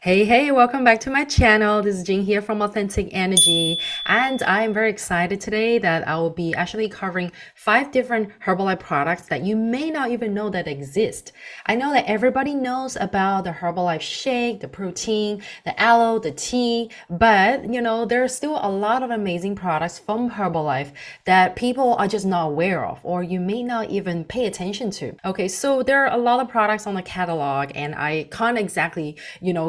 Hey, welcome back to my channel. This is Jing here from Authentic Energy, and I'm very excited today that I will be actually covering 5 different Herbalife products that you may not even know that exist. I know that everybody knows about the Herbalife Shake, the protein, the aloe, the tea, but there are still a lot of amazing products from Herbalife that people are just not aware of, or you may not even pay attention to. Okay, so there are a lot of products on the catalog, and I can't exactly,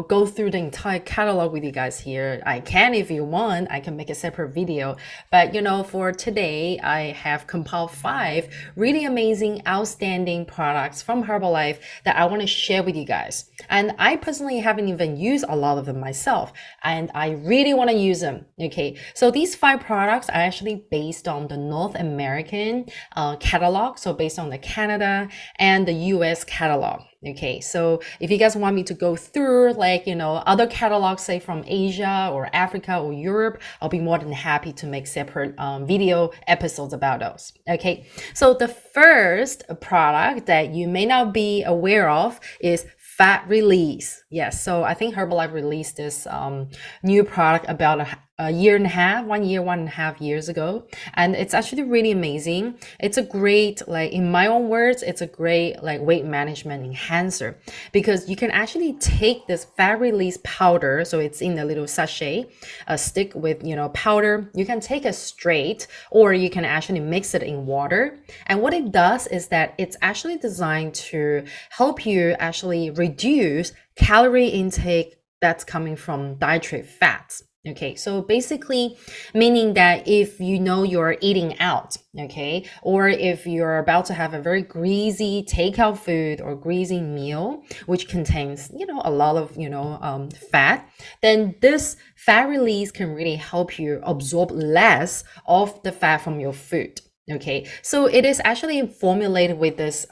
go through the entire catalog with you guys here. I can if you want, I can make a separate video. But for today, I have compiled 5 really amazing, outstanding products from Herbalife that I want to share with you guys. And I personally haven't even used a lot of them myself, and I really want to use them. Okay, so these 5 products are actually based on the North American catalog, so based on the Canada and the US catalog. Okay, so if you guys want me to go through other catalogs, say from Asia or Africa or Europe, I'll be more than happy to make separate video episodes about those. Okay, so the first product that you may not be aware of is Fat Release. Yes, so I think Herbalife released this new product about a year and a half, 1 year, 1.5 years ago. And it's actually really amazing. It's a great, like in my own words, it's a great like weight management enhancer because you can actually take this fat release powder. So it's in a little sachet, a stick with, powder. You can take it straight or you can actually mix it in water. And what it does is that it's actually designed to help you actually reduce calorie intake that's coming from dietary fats. Okay, so basically meaning that if you're eating out, okay, or if you're about to have a very greasy takeout food or greasy meal, which contains, a lot of, fat, then this fat release can really help you absorb less of the fat from your food. Okay, so it is actually formulated with this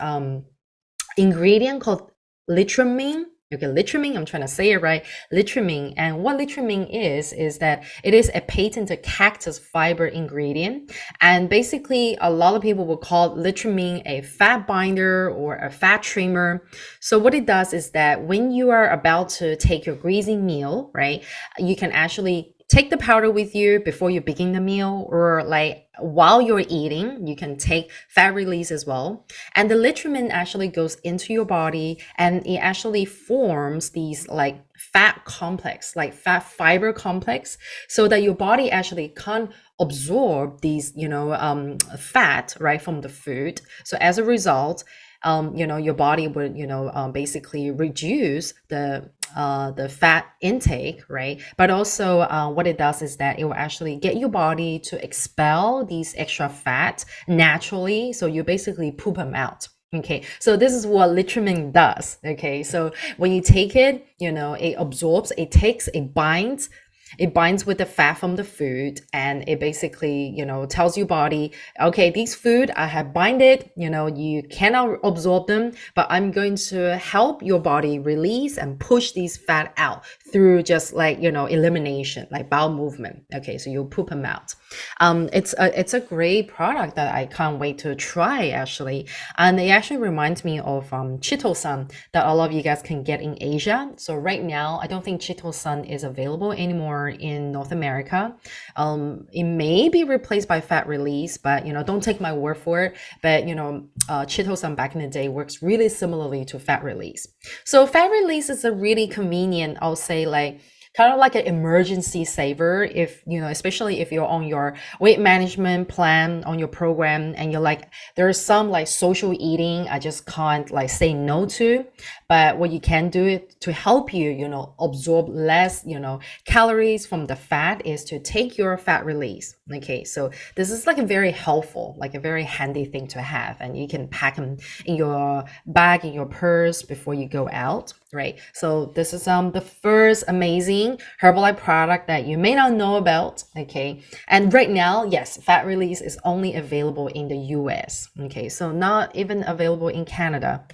ingredient called litramine. Okay, litramine, I'm trying to say it right. Litramine. And what litramine is that it is a patented cactus fiber ingredient. And basically, a lot of people will call litramine a fat binder or a fat trimmer. So what it does is that when you are about to take your greasy meal, right, you can actually take the powder with you before you begin the meal, or like while you're eating, you can take fat release as well. And the litrumin actually goes into your body and it actually forms these like fat complex, like fat fiber complex, so that your body actually can't absorb these, fat, right, from the food. So as a result, your body would, basically reduce the fat intake, right? But also, what it does is that it will actually get your body to expel these extra fat naturally. So you basically poop them out. Okay, so this is what litrumin does. Okay, so when you take it, it absorbs, it binds with the fat from the food, and it basically, tells your body, okay, these food I have binded, you cannot absorb them, but I'm going to help your body release and push these fat out through just like, elimination, like bowel movement. Okay, so you'll poop them out. It's a great product that I can't wait to try actually. And it actually reminds me of Chitosan that a lot of you guys can get in Asia. So right now, I don't think Chitosan is available anymore in North America. It may be replaced by Fat Release, but don't take my word for it. But Chitosan back in the day works really similarly to Fat Release. So Fat Release is a really convenient, I'll say, like kind of like an emergency saver, if especially if you're on your weight management plan, on your program, and you're like, there's some like social eating I just can't like say no to. But what you can do it to help you, absorb less, calories from the fat, is to take your fat release. Okay, so this is like a very helpful, like a very handy thing to have, and you can pack them in your bag, in your purse before you go out, right? So this is the first amazing Herbalife product that you may not know about. Okay, and right now, yes, fat release is only available in the US. Okay, so not even available in Canada.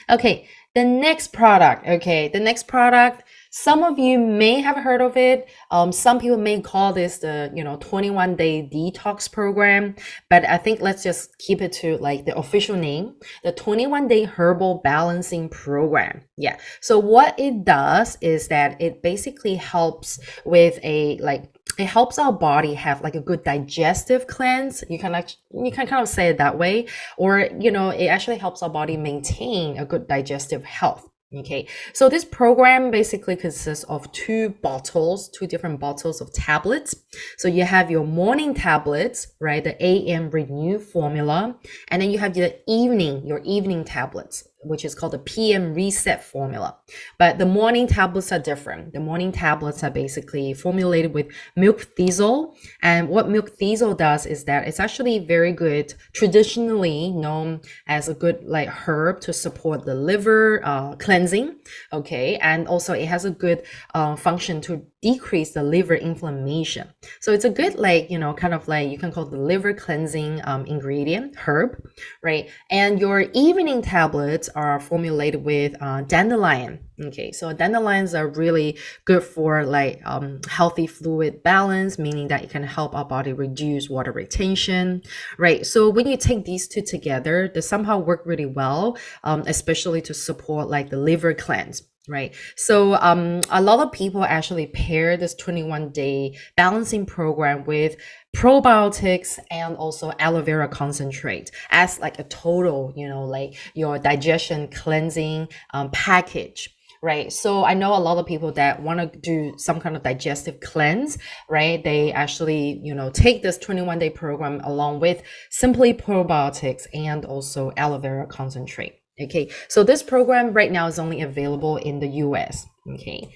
Okay, the next product. Okay, the next product. Some of you may have heard of it. Some people may call this the 21-day detox program, but I think let's just keep it to like the official name, the 21-day Herbal Balancing Program. Yeah. So what it does is that it basically helps with it helps our body have like a good digestive cleanse. You can kind of say it that way, or it actually helps our body maintain a good digestive health. Okay, so this program basically consists of two different bottles of tablets. So you have your morning tablets, right? The AM Renew formula, and then you have your evening tablets, which is called the PM Reset formula. But the morning tablets are different. The morning tablets are basically formulated with milk thistle. And what milk thistle does is that it's actually very good, traditionally known as a good like herb to support the liver cleansing. Okay. And also it has a good function to decrease the liver inflammation. So it's a good kind of like you can call it the liver cleansing ingredient, herb, right? And your evening tablets are formulated with dandelion. Okay, so dandelions are really good for like healthy fluid balance, meaning that it can help our body reduce water retention, right? So when you take these two together, they somehow work really well, especially to support like the liver cleanse. Right. So a lot of people actually pair this 21-day balancing program with probiotics and also aloe vera concentrate as like a total, like your digestion cleansing package. Right. So I know a lot of people that want to do some kind of digestive cleanse, right? They actually, take this 21-day program along with simply probiotics and also aloe vera concentrate. Okay, so this program right now is only available in the US. Okay,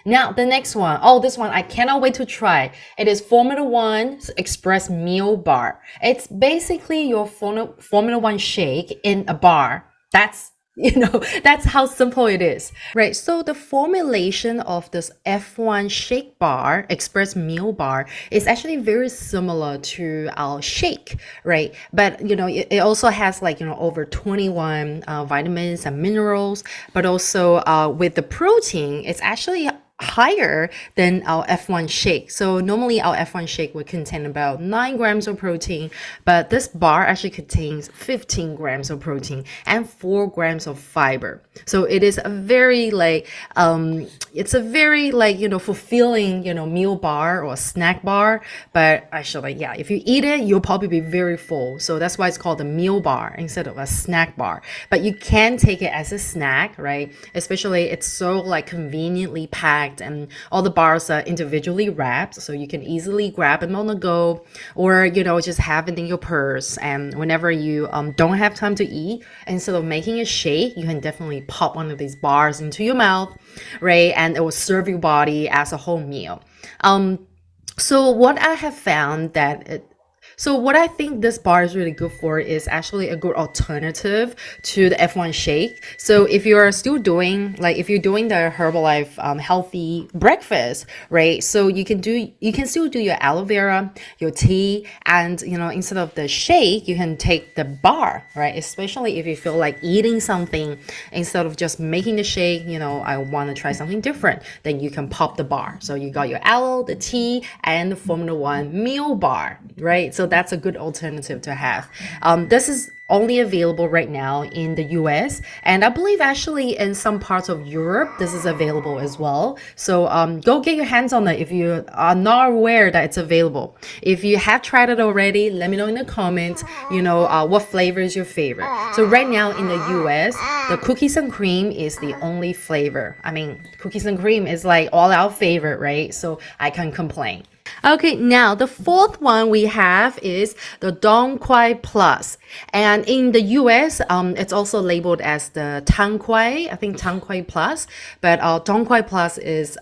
now the next one, this one I cannot wait to try. It is Formula One Express Meal Bar. It's basically your Formula One shake in a bar. That's how simple it is, right? So the formulation of this F1 Shake bar, Express Meal Bar, is actually very similar to our shake, right? But, it also has over 21 vitamins and minerals, but also with the protein, it's actually higher than our F1 shake. So normally our F1 shake would contain about 9 grams of protein, but this bar actually contains 15 grams of protein and 4 grams of fiber. So it is a very fulfilling, meal bar or snack bar. But actually, yeah, if you eat it, you'll probably be very full. So that's why it's called a meal bar instead of a snack bar. But you can take it as a snack, right? Especially it's so conveniently packed, and all the bars are individually wrapped, so you can easily grab them on the go, or just have it in your purse. And whenever you don't have time to eat, instead of making a shake, you can definitely pop one of these bars into your mouth, right? And it will serve your body as a whole meal. So what I have found so what I think this bar is really good for is actually a good alternative to the F1 shake. So if you're still doing, if you're doing the Herbalife healthy breakfast, right? So you can still do your aloe vera, your tea, and instead of the shake, you can take the bar, right? Especially if you feel like eating something instead of just making the shake, I want to try something different, then you can pop the bar. So you got your aloe, the tea, and the Formula One meal bar, right? So that's a good alternative to have. This is only available right now in the US, and I believe actually in some parts of Europe this is available as well. So go get your hands on it if you are not aware that it's available. If you have tried it already, let me know in the comments what flavor is your favorite. So right now in the US, the cookies and cream is the only flavor. I mean, cookies and cream is like all our favorite, right? So I can't complain. Okay, now the fourth one we have is the Dong Quai Plus. And in the US, it's also labeled as the Dong Quai, I think Dong Quai Plus. But Dong Quai Plus is,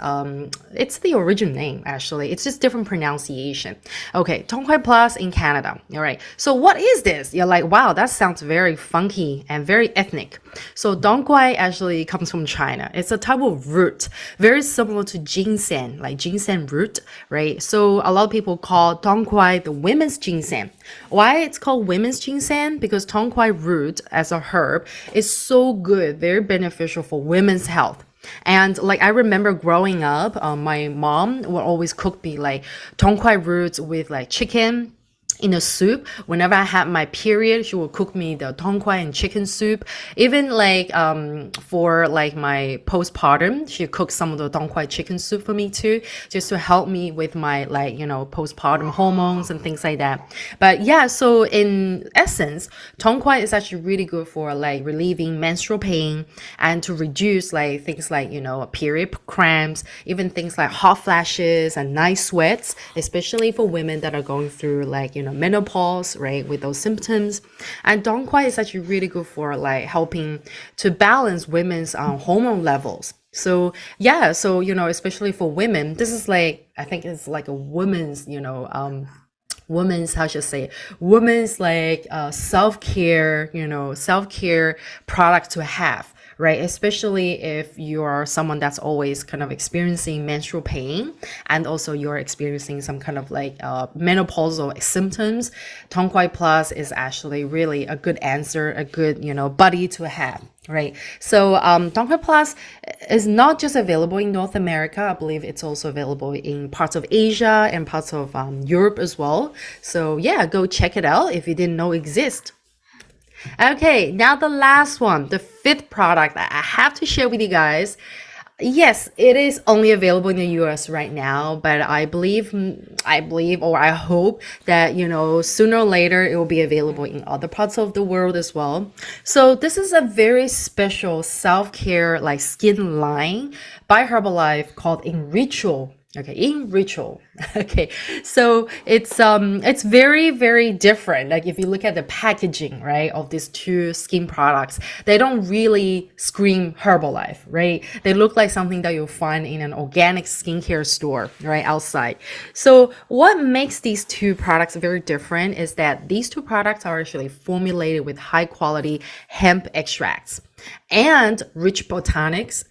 it's the original name, actually. It's just different pronunciation. Okay, Dong Quai Plus in Canada. All right, so what is this? You're like, wow, that sounds very funky and very ethnic. So Dong Quai actually comes from China. It's a type of root, very similar to ginseng, like ginseng root, right? So a lot of people call Dong Quai the women's ginseng. Why it's called women's ginseng? Because Dong Quai root as a herb is so good, very beneficial for women's health. And like I remember growing up, my mom would always cook me like Dong Quai roots with like chicken in a soup. Whenever I had my period, she would cook me the Dong Quai and chicken soup. Even like for like my postpartum, she cooked some of the Dong Quai chicken soup for me too, just to help me with my like postpartum hormones and things like that. But yeah, so in essence, Dong Quai is actually really good for like relieving menstrual pain and to reduce like things like period cramps, even things like hot flashes and night sweats, especially for women that are going through like menopause, right, with those symptoms. And Dong Quai is actually really good for like helping to balance women's hormone levels. So yeah, so especially for women, this is like, I think it's like a woman's women's, how should I say, women's like self-care, self-care product to have, right? Especially if you're someone that's always kind of experiencing menstrual pain, and also you're experiencing some kind of like menopausal symptoms. Dong Quai Plus is actually really a good answer, a good buddy to have. Right. So Dong Quai Plus is not just available in North America. I believe it's also available in parts of Asia and parts of Europe as well. So yeah, go check it out if you didn't know exist. Okay, now the last one, the fifth product that I have to share with you guys. Yes, it is only available in the US right now, but I believe, or I hope that, sooner or later it will be available in other parts of the world as well. So this is a very special self-care like skin line by Herbalife called Enrichual. Okay, Enrichual. Okay, so it's very, very different. Like if you look at the packaging, right, of these two skin products, they don't really scream Herbalife, right? They look like something that you'll find in an organic skincare store, right, outside. So what makes these two products very different is that these two products are actually formulated with high quality hemp extracts and rich botanicals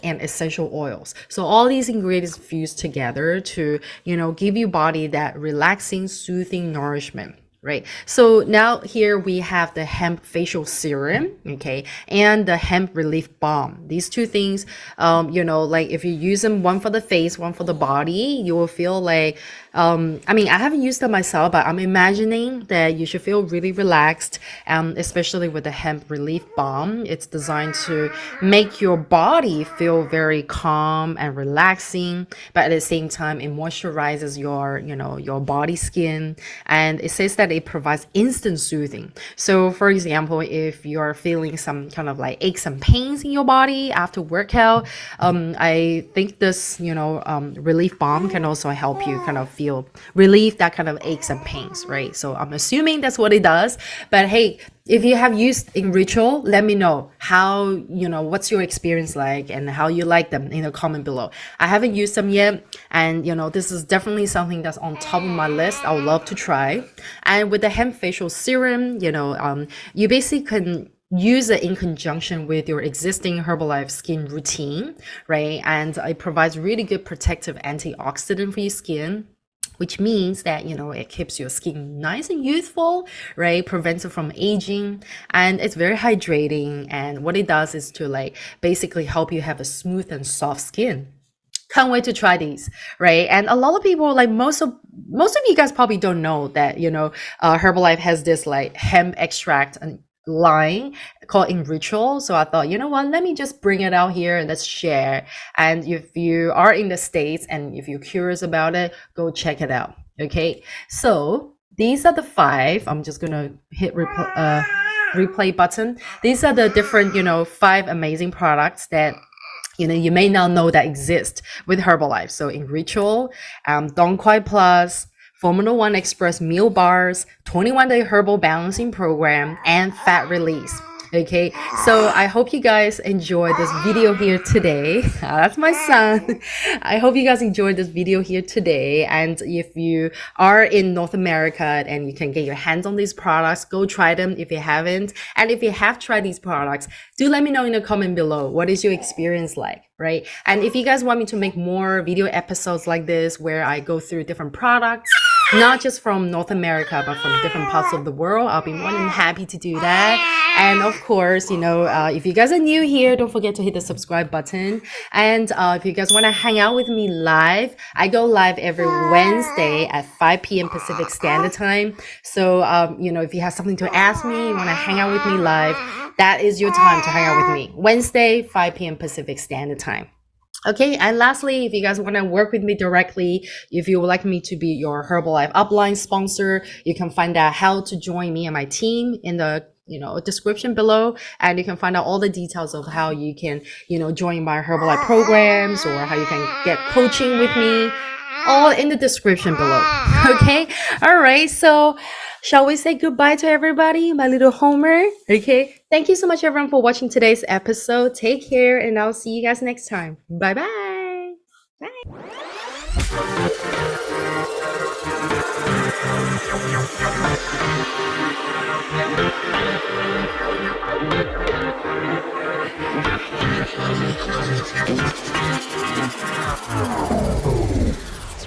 and essential oils. So all these ingredients fuse together to, give your body that relaxing, soothing nourishment. Right. So now here we have the hemp facial serum, okay, and the hemp relief balm. These two things, like if you use them, one for the face, one for the body, you will feel like, I mean, I haven't used them myself, but I'm imagining that you should feel really relaxed, especially with the hemp relief balm. It's designed to make your body feel very calm and relaxing, but at the same time, it moisturizes your body skin, and it says that it provides instant soothing. So for example, if you're feeling some kind of like aches and pains in your body after workout, I think this, relief balm can also help you kind of feel relief that kind of aches and pains, right? So I'm assuming that's what it does. But hey, if you have used Enrichual, let me know how, what's your experience like and how you like them in the comment below. I haven't used them yet. And, this is definitely something that's on top of my list. I would love to try. And with the hemp facial serum, you basically can use it in conjunction with your existing Herbalife skin routine, right? And it provides really good protective antioxidant for your skin, which means that, it keeps your skin nice and youthful, right? Prevents it from aging, and it's very hydrating. And what it does is to like basically help you have a smooth and soft skin. Can't wait to try these, right? And a lot of people, like most of you guys probably don't know that, Herbalife has this like hemp extract and line called Enrichual. So I thought, you know what, let me just bring it out here and let's share. And if you are in the States and if you're curious about it, go check it out. Okay, so these are the five. I'm just gonna hit replay button. These are the different, five amazing products that you may not know that exist with Herbalife. So Enrichual, Dong Quai Plus, Formula 1 Express meal bars, 21-day Herbal Balancing Program, and Fat Release. Okay, so I hope you guys enjoyed this video here today. That's my son. I hope you guys enjoyed this video here today. And if you are in North America and you can get your hands on these products, go try them if you haven't. And if you have tried these products, do let me know in the comment below. What is your experience like, right? And if you guys want me to make more video episodes like this, where I go through different products, not just from North America, but from different parts of the world, I'll be more than happy to do that. And of course, if you guys are new here, don't forget to hit the subscribe button. And if you guys want to hang out with me live, I go live every Wednesday at 5 p.m. Pacific Standard Time. So, if you have something to ask me, you want to hang out with me live, that is your time to hang out with me. Wednesday, 5 p.m. Pacific Standard Time. Okay, and lastly, if you guys want to work with me directly, if you would like me to be your Herbalife upline sponsor, you can find out how to join me and my team in the description below, and you can find out all the details of how you can join my Herbalife programs or how you can get coaching with me, all in the description below. Okay, all right, so shall we say goodbye to everybody, my little Homer? Okay, thank you so much everyone for watching today's episode. Take care, and I'll see you guys next time. Bye bye.